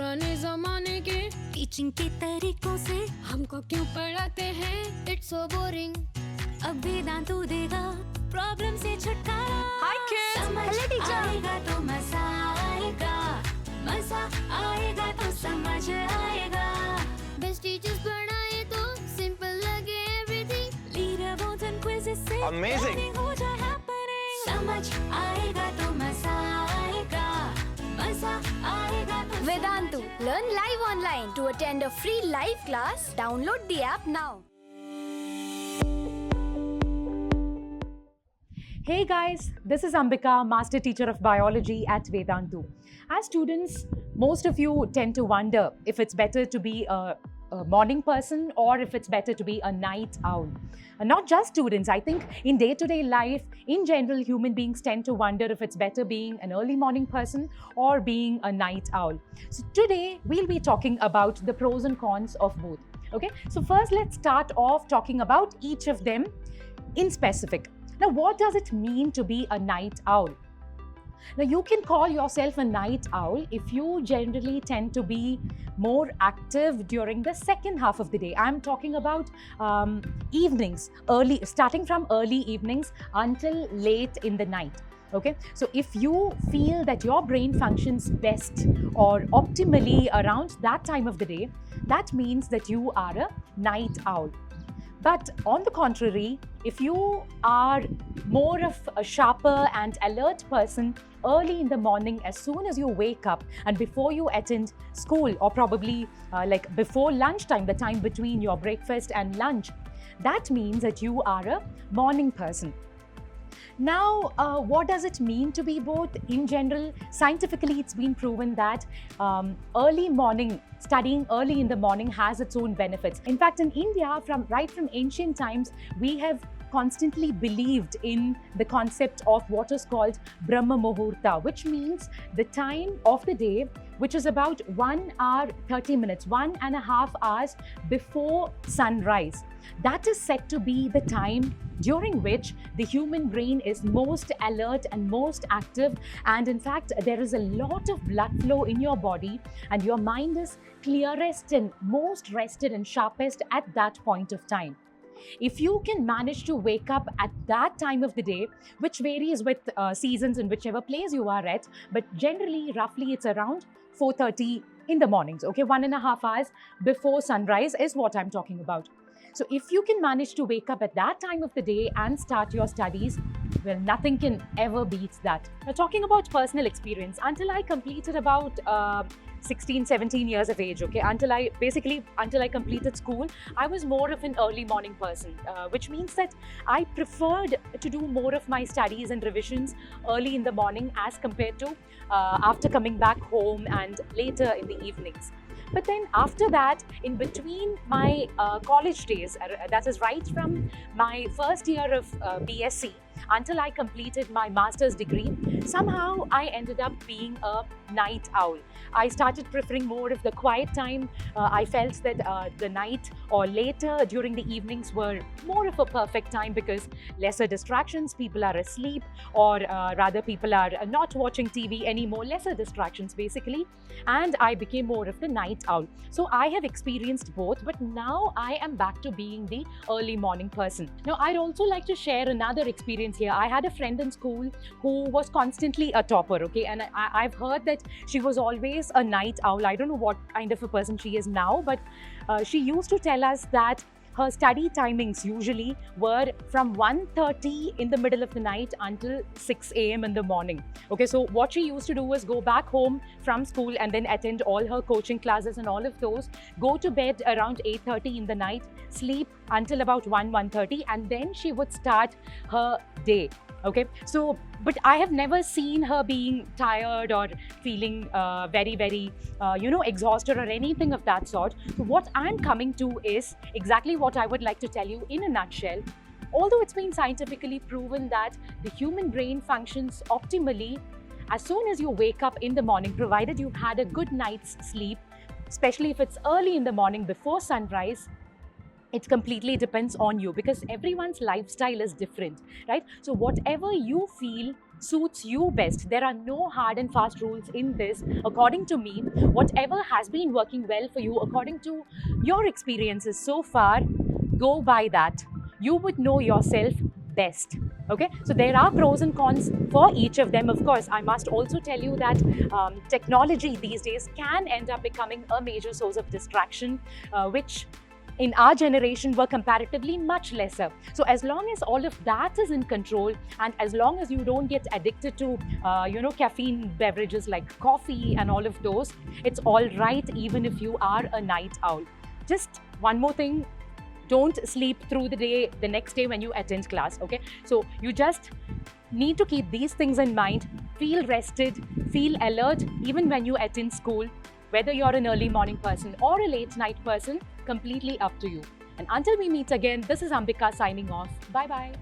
पुराने जमाने के टीचिंग के तरीकों से हमको क्यों पढ़ाते हैं, इट्स सो बोरिंग। अब वेदांतु देगा प्रॉब्लम से छुटकारा। हाय किड्स, समझ हेलो टीचर। आएगा तो मजा आएगा, मजा आएगा तो समझ आएगा। बेस्ट टीचर्स पढ़ाए तो सिंपल लगे एवरीथिंग। लीडरबोर्ड्स एंड क्विज़ेस से Amazing. learning हो जाए happening। समझ आएगा तो मजा आएगा, मजा आएगा तो Vedantu. Learn live online. To attend a free live class, download the app now. Hey guys, this is Ambika, Master Teacher of Biology at Vedantu. As students, most of you tend to wonder if it's better to be a morning person or if it's better to be a night owl. And not just students, I think in day-to-day life, in general, human beings tend to wonder if it's better being an early morning person or being a night owl. So today, we'll be talking about the pros and cons of both. Okay, so first let's start off talking about each of them in specific. Now, what does it mean to be a night owl? Now, you can call yourself a night owl if you generally tend to be more active during the second half of the day. I'm talking about evenings, starting from early evenings until late in the night. Okay, so if you feel that your brain functions best or optimally around that time of the day, that means that you are a night owl. But on the contrary, if you are more of a sharper and alert person early in the morning, as soon as you wake up and before you attend school, or probably like before lunchtime, the time between your breakfast and lunch, that means that you are a morning person. Now, what does it mean to be both? In general, scientifically, it's been proven that studying early in the morning has its own benefits. In fact, in India, right from ancient times, we have constantly believed in the concept of what is called Brahma Muhurta, which means the time of the day which is about 1 hour 30 minutes, 1.5 hours before sunrise. That is said to be the time during which the human brain is most alert and most active, and in fact there is a lot of blood flow in your body and your mind is clearest and most rested and sharpest at that point of time. If you can manage to wake up at that time of the day, which varies with seasons in whichever place you are at, but generally roughly it's around 4:30 in the mornings, okay, 1.5 hours before sunrise is what I'm talking about. So if you can manage to wake up at that time of the day and start your studies, well, nothing can ever beat that. Now, talking about personal experience, until I completed about 16, 17 years of age, okay, until I completed school, I was more of an early morning person, which means that I preferred to do more of my studies and revisions early in the morning as compared to after coming back home and later in the evenings. But then after that, in between my college days, that is right from my first year of BSc until I completed my master's degree, somehow I ended up being a night owl. I started preferring more of the quiet time. I felt that the night or later during the evenings were more of a perfect time because lesser distractions, people are asleep, or rather people are not watching TV anymore, lesser distractions basically, and I became more of the night owl. So I have experienced both, but now I am back to being the early morning person. Now, I'd also like to share another experience here. I had a friend in school who was constantly a topper, okay, and I've heard that she was always a night owl. I don't know what kind of a person she is now, but she used to tell us that her study timings usually were from 1:30 in the middle of the night until 6 a.m. in the morning. Okay, so what she used to do was go back home from school and then attend all her coaching classes and all of those, go to bed around 8:30 in the night, sleep until about 1:30, and then she would start her day. Okay, so but I have never seen her being tired or feeling very exhausted or anything of that sort. So what I'm coming to is exactly what I would like to tell you in a nutshell. Although it's been scientifically proven that the human brain functions optimally as soon as you wake up in the morning, provided you've had a good night's sleep, especially if it's early in the morning before sunrise, it completely depends on you because everyone's lifestyle is different, right? So whatever you feel suits you best. There are no hard and fast rules in this. According to me, whatever has been working well for you, according to your experiences so far, go by that. You would know yourself best. Okay, so there are pros and cons for each of them. Of course, I must also tell you that technology these days can end up becoming a major source of distraction, which in our generation were comparatively much lesser. So as long as all of that is in control, and as long as you don't get addicted to caffeine beverages like coffee and all of those, it's all right even if you are a night owl. Just one more thing, don't sleep through the next day when you attend class. Okay, so you just need to keep these things in mind. Feel rested, feel alert even when you attend school. Whether you're an early morning person or a late night person, completely up to you. And until we meet again, this is Ambika signing off. Bye bye.